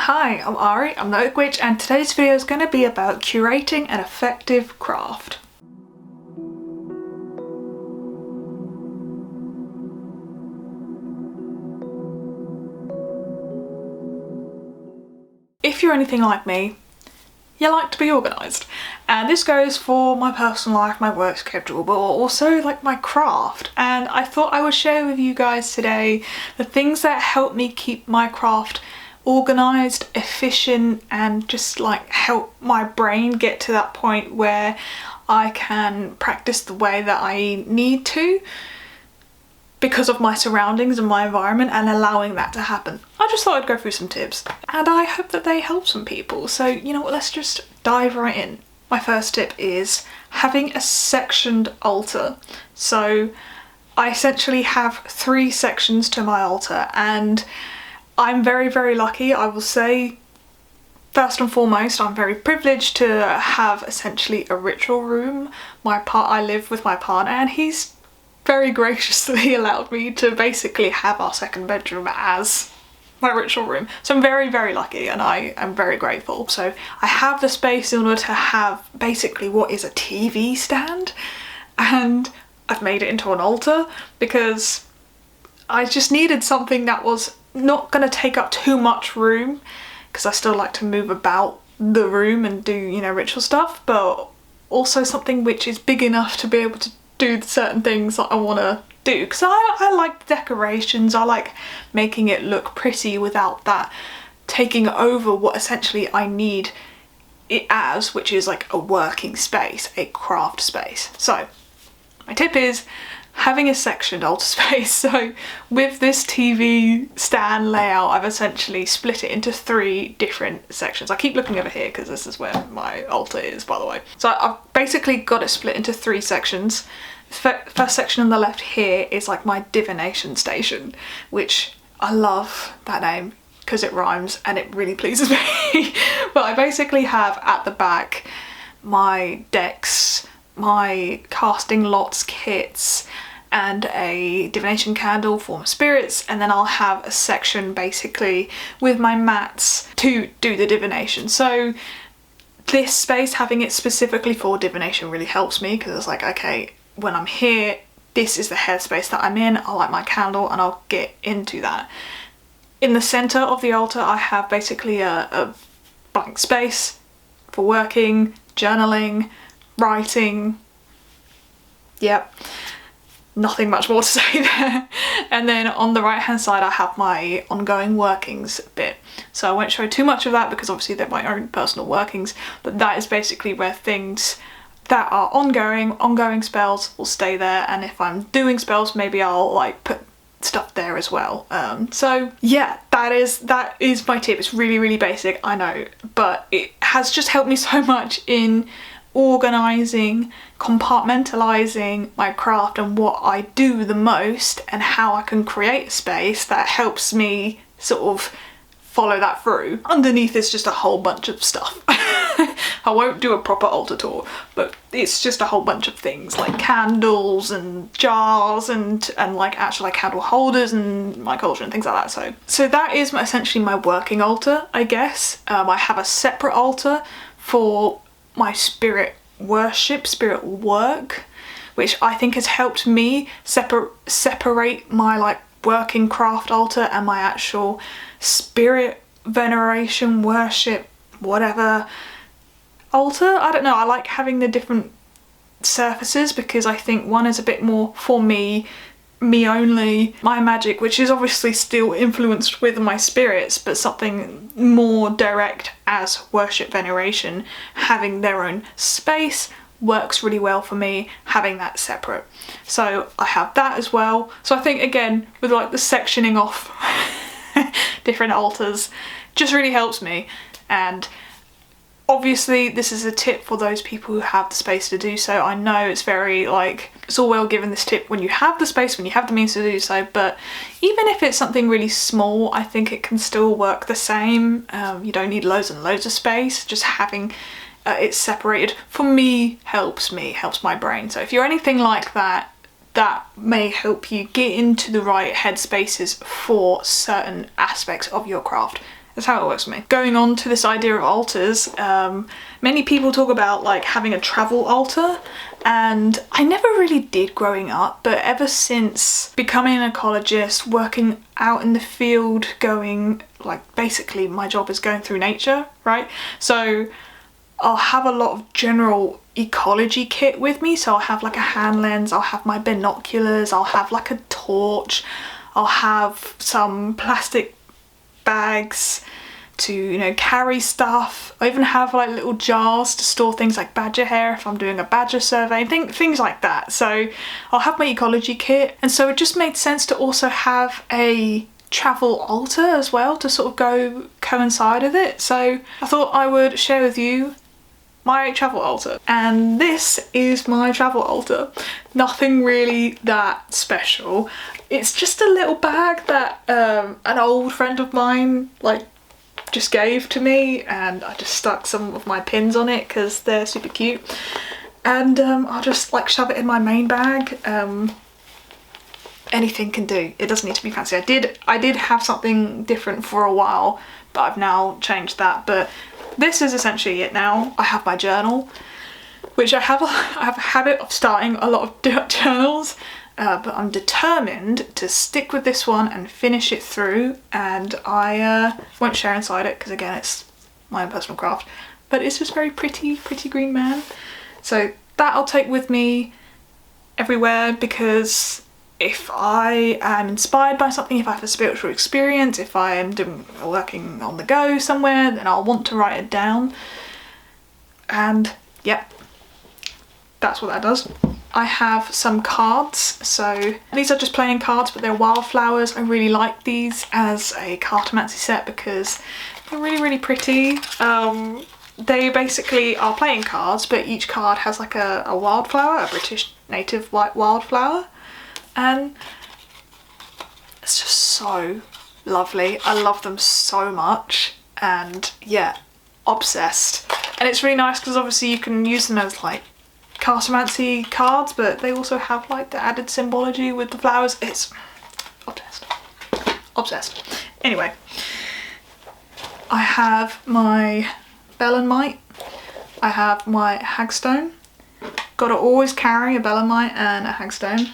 Hi, I'm Ari, I'm the Oak Witch, and today's video is going to be about curating an effective craft. If you're anything like me, you like to be organised. And this goes for my personal life, my work schedule, but also like my craft. And I thought I would share with you guys today the things that help me keep my craft organised, efficient, and just like help my brain get to that point where I can practice the way that I need to because of my surroundings and my environment and allowing that to happen. I just thought I'd go through some tips and I hope that they help some people. So you know what, let's just dive right in. My first tip is having a sectioned altar. So I essentially have 3 sections to my altar, and I'm very, very lucky, I will say. First and foremost, I'm very privileged to have essentially a ritual room. I live with my partner and he's very graciously allowed me to basically have our second bedroom as my ritual room. So I'm very, very lucky and I am very grateful. So I have the space in order to have basically what is a TV stand, and I've made it into an altar because I just needed something that was not going to take up too much room, because I still like to move about the room and do, you know, ritual stuff, but also something which is big enough to be able to do certain things that I want to do, because I like decorations. I like making it look pretty without that taking over what essentially I need it as, which is like a working space, a craft space. So my tip is having a sectioned altar space. So with this TV stand layout, I've essentially split it into 3 different sections. I keep looking over here because this is where my altar is, by the way. So I've basically got it split into 3 sections. The first section on the left here is like my divination station, which I love that name because it rhymes and it really pleases me. But I basically have at the back my decks, my casting lots kits, and a divination candle for my spirits, and then I'll have a section basically with my mats to do the divination. So this space, having it specifically for divination, really helps me because it's like, okay, when I'm here, this is the headspace that I'm in. I'll light my candle and I'll get into that. In the centre of the altar, I have basically a blank space for working, journaling, writing. Yep, nothing much more to say there. And then on the right hand side I have my ongoing workings bit. So I won't show too much of that because obviously they're my own personal workings, but that is basically where things that are ongoing spells will stay there, and if I'm doing spells maybe I'll like put stuff there as well. So yeah, that is my tip. It's really, really basic, I know, but it has just helped me so much in organising, compartmentalising my craft and what I do the most and how I can create a space that helps me sort of follow that through. Underneath is just a whole bunch of stuff. I won't do a proper altar tour, but it's just a whole bunch of things like candles and jars and like actual like candle holders and my cauldron and things like that. So that is essentially my working altar, I guess. I have a separate altar for my spirit worship, spirit work, which I think has helped me separate my like working craft altar and my actual spirit veneration, worship, whatever altar. I don't know, I like having the different surfaces because I think one is a bit more for me only, my magic, which is obviously still influenced with my spirits, but something more direct as worship, veneration, having their own space works really well for me, having that separate. So I have that as well. So I think again with like the sectioning off different altars just really helps me, and obviously this is a tip for those people who have the space to do so. I know it's very like, it's all well given this tip when you have the space, when you have the means to do so, but even if it's something really small, I think it can still work the same. You don't need loads and loads of space. Just having it separated for me helps my brain. So if you're anything like that, that may help you get into the right headspaces for certain aspects of your craft. That's how it works for me. Going on to this idea of altars, many people talk about like having a travel altar, and I never really did growing up, but ever since becoming an ecologist, working out in the field, going like basically my job is going through nature, right? So I'll have a lot of general ecology kit with me. So I'll have like a hand lens, I'll have my binoculars, I'll have like a torch, I'll have some plastic bags to, you know, carry stuff. I even have like little jars to store things like badger hair if I'm doing a badger survey, things like that. So I'll have my ecology kit, and so it just made sense to also have a travel altar as well to sort of go coincide with it. So I thought I would share with you my travel altar, and this is my travel altar. Nothing really that special. It's just a little bag that an old friend of mine like just gave to me, and I just stuck some of my pins on it because they're super cute, and I'll just like shove it in my main bag. Anything can do, it doesn't need to be fancy. I did have something different for a while, but I've now changed that. But this is essentially it now. I have my journal, which I have a habit of starting a lot of journals, but I'm determined to stick with this one and finish it through, and I won't share inside it because again it's my own personal craft, but it's just very pretty green man. So that I'll take with me everywhere, because if I am inspired by something, if I have a spiritual experience, if I am working on the go somewhere, then I'll want to write it down. And yep, that's what that does. I have some cards. So these are just playing cards, but they're wildflowers. I really like these as a cartomancy set because they're really pretty. They basically are playing cards, but each card has like a wildflower, a British native white wildflower. And it's just so lovely. I love them so much, and yeah, obsessed. And it's really nice because obviously you can use them as like cartomancy cards, but they also have like the added symbology with the flowers. It's obsessed. Anyway, I have my belemnite, I have my hagstone. Gotta always carry a belemnite and a hagstone.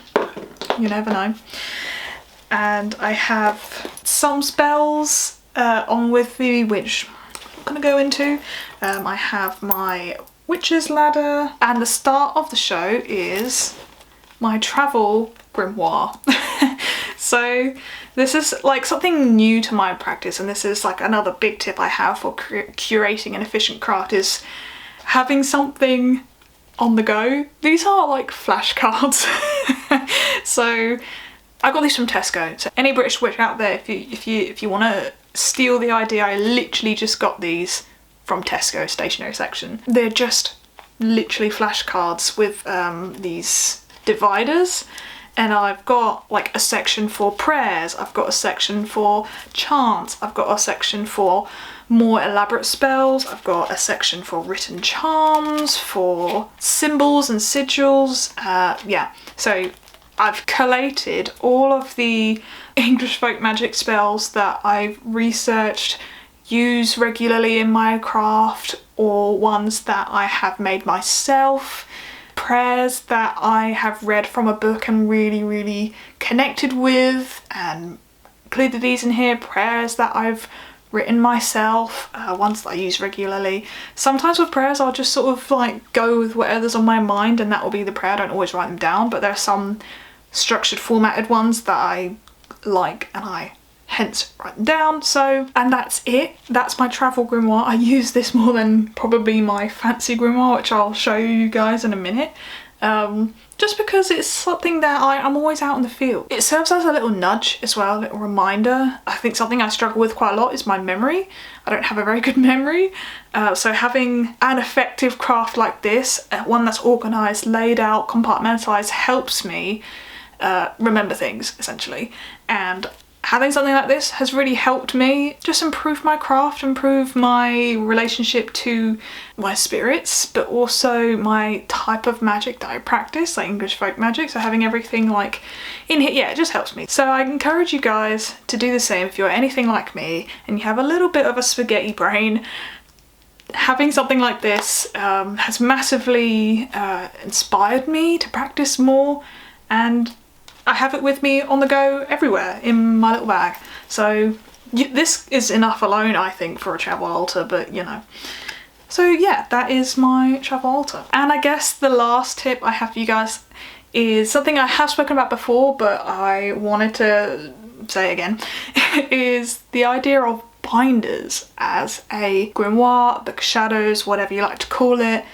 You never know. And I have some spells on with me, which I'm gonna go into. I have my witch's ladder, and the start of the show is my travel grimoire. So this is like something new to my practice, and this is like another big tip I have for curating an efficient craft, is having something on the go. These are like flashcards. So I got these from Tesco. So any British witch out there, if you want to steal the idea, I literally just got these from Tesco stationery section. They're just literally flashcards with these dividers, and I've got like a section for prayers, I've got a section for chants, I've got a section for more elaborate spells, I've got a section for written charms, for symbols and sigils. Yeah, so I've collated all of the English folk magic spells that I've researched, use regularly in my craft, or ones that I have made myself, prayers that I have read from a book and really connected with, and included these in here. Prayers that I've written myself, ones that I use regularly. Sometimes with prayers I'll just sort of like go with whatever's on my mind and that will be the prayer. I don't always write them down, but there are some structured formatted ones that I like and I hence write them down. So, and that's it. That's my travel grimoire. I use this more than probably my fancy grimoire, which I'll show you guys in a minute. Just because it's something that I'm always out in the field. It serves as a little nudge as well, a little reminder. I think something I struggle with quite a lot is my memory. I don't have a very good memory. So having an effective craft like this, one that's organised, laid out, compartmentalised, helps me remember things essentially. And having something like this has really helped me just improve my craft, improve my relationship to my spirits, but also my type of magic that I practice, like English folk magic. So having everything like in here, yeah, it just helps me. So I encourage you guys to do the same if you're anything like me and you have a little bit of a spaghetti brain. Having something like this has massively inspired me to practice more, and I have it with me on the go everywhere in my little bag. So this is enough alone, I think, for a travel altar, but you know. So yeah, that is my travel altar. And I guess the last tip I have for you guys is something I have spoken about before, but I wanted to say again, is the idea of binders as a grimoire, book of shadows, whatever you like to call it.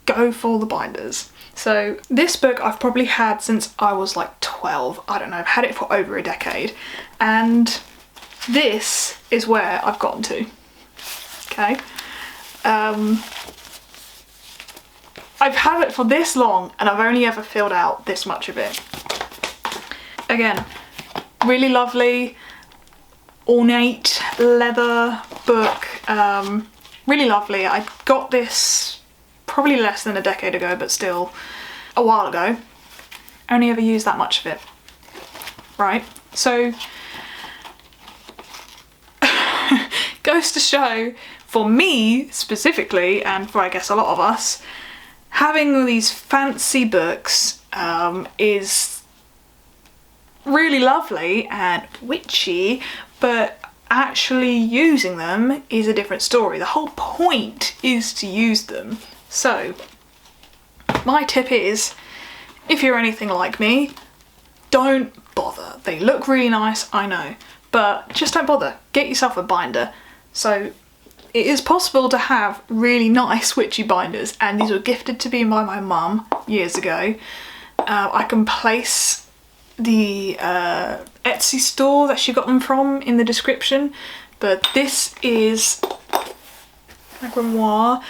Go for the binders. So this book I've probably had since I was like 12, I don't know, I've had it for over a decade, and this is where I've gotten to, okay? I've had it for this long and I've only ever filled out this much of it. Again, really lovely, ornate leather book, really lovely. I got this probably less than a decade ago, but still a while ago. Only ever used that much of it, right? So goes to show, for me specifically, and for I guess a lot of us, having these fancy books is really lovely and witchy, but actually using them is a different story. The whole point is to use them. So my tip is, if you're anything like me, don't bother. They look really nice, I know, but just don't bother. Get yourself a binder. So it is possible to have really nice witchy binders, and these were gifted to me by my mum years ago. I can place the Etsy store that she got them from in the description, but this is a grimoire.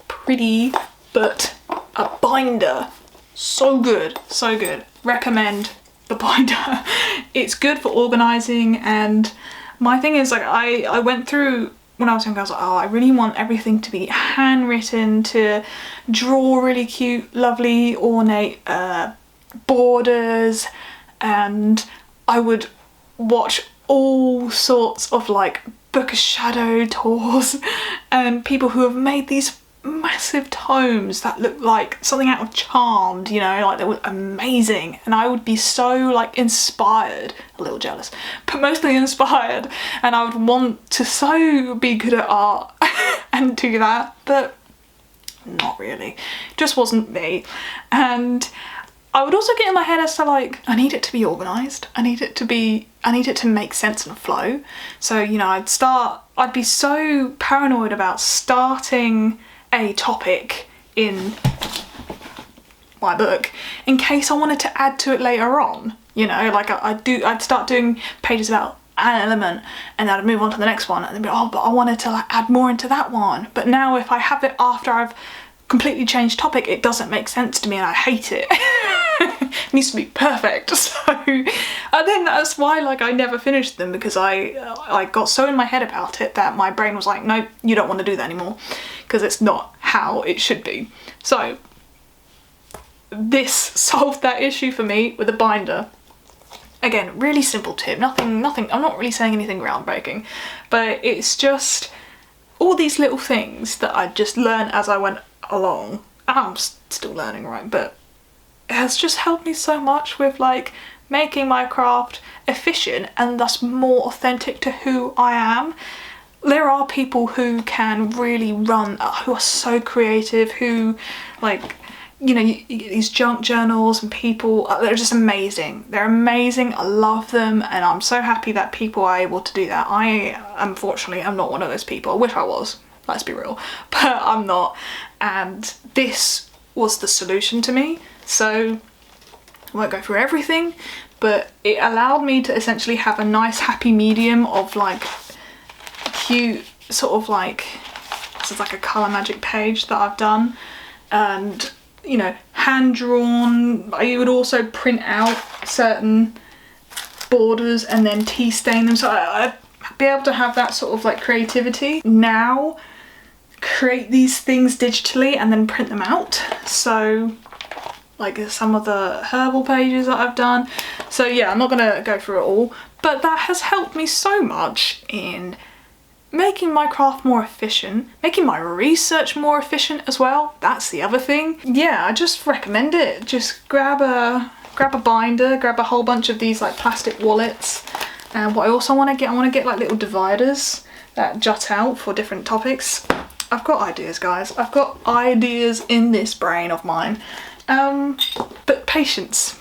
Pretty, but a binder. So good, so good. Recommend the binder. It's good for organising, and my thing is, like, I went through, when I was younger, I was like, oh, I really want everything to be handwritten, to draw really cute, lovely, ornate borders, and I would watch all sorts of like Book of Shadow tours and people who have made these massive tomes that look like something out of Charmed, you know, like they were amazing, and I would be so like inspired, a little jealous, but mostly inspired, and I would want to so be good at art and do that, but not really, just wasn't me. And I would also get in my head as to like, I need it to be organised, I need it to make sense and flow. So, you know, I'd be so paranoid about starting a topic in my book in case I wanted to add to it later on, you know, like I'd start doing pages about an element and then I'd move on to the next one and then be, oh, but I wanted to like add more into that one. But now if I have it after I've completely changed topic, it doesn't make sense to me and I hate it. It needs to be perfect. So and then that's why like I never finished them, because I got so in my head about it that my brain was like, no, you don't want to do that anymore, because it's not how it should be. So this solved that issue for me with a binder. Again, really simple tip, nothing, I'm not really saying anything groundbreaking, but it's just all these little things that I just learned as I went along, and I'm still learning, right, but it has just helped me so much with like making my craft efficient and thus more authentic to who I am. There are people who can really run, who are so creative, who like, you know, these junk journals and people, they're just amazing. They're amazing, I love them, and I'm so happy that people are able to do that. I, unfortunately, am not one of those people. I wish I was, let's be real, but I'm not. And this was the solution to me. So I won't go through everything, but it allowed me to essentially have a nice happy medium of like cute sort of like, this is like a colour magic page that I've done, and you know, hand drawn. I would also print out certain borders and then tea stain them, so I'd be able to have that sort of like creativity. Now create these things digitally and then print them out, so like some of the herbal pages that I've done. So yeah, I'm not gonna go through it all, but that has helped me so much in making my craft more efficient, making my research more efficient as well. That's the other thing. Yeah, I just recommend it. Just grab a binder, grab a whole bunch of these like plastic wallets. And what I also want to get like little dividers that jut out for different topics. I've got ideas, guys. I've got ideas in this brain of mine. But patience.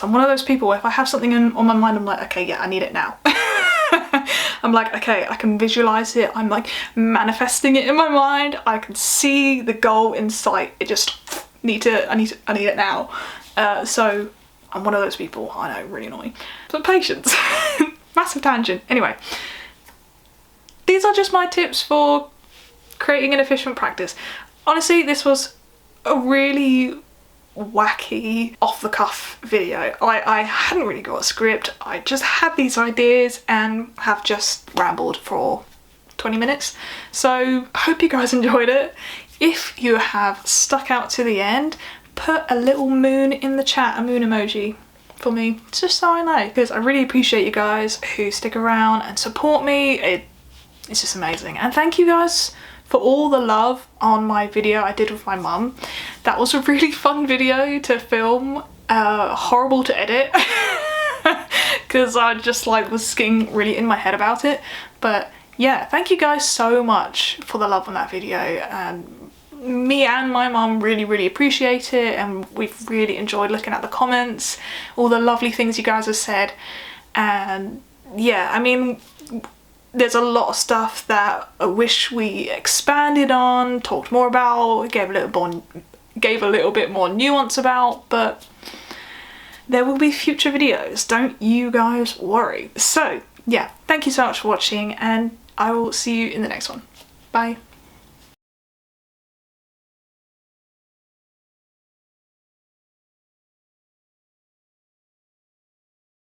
I'm one of those people where if I have something on my mind, I'm like, okay, yeah, I need it now. I'm like, okay, I can visualize it. I'm like manifesting it in my mind. I can see the goal in sight. It just I need it now. So I'm one of those people. I know, really annoying. But patience. Massive tangent. Anyway, these are just my tips for creating an efficient practice. Honestly, this was a really wacky off-the-cuff video. I hadn't really got a script. I just had these ideas and have just rambled for 20 minutes. So I hope you guys enjoyed it. If you have stuck out to the end, put a little moon in the chat, a moon emoji for me, just so I know, because I really appreciate you guys who stick around and support me. It's just amazing. And thank you guys for all the love on my video I did with my mum. That was a really fun video to film, horrible to edit because I just like was getting really in my head about it. But yeah, thank you guys so much for the love on that video, and me and my mum really appreciate it, and we've really enjoyed looking at the comments, all the lovely things you guys have said. And yeah, I mean, there's a lot of stuff that I wish we expanded on, talked more about, gave a little bit more nuance about, but there will be future videos, don't you guys worry. So yeah, thank you so much for watching, and I will see you in the next one. Bye.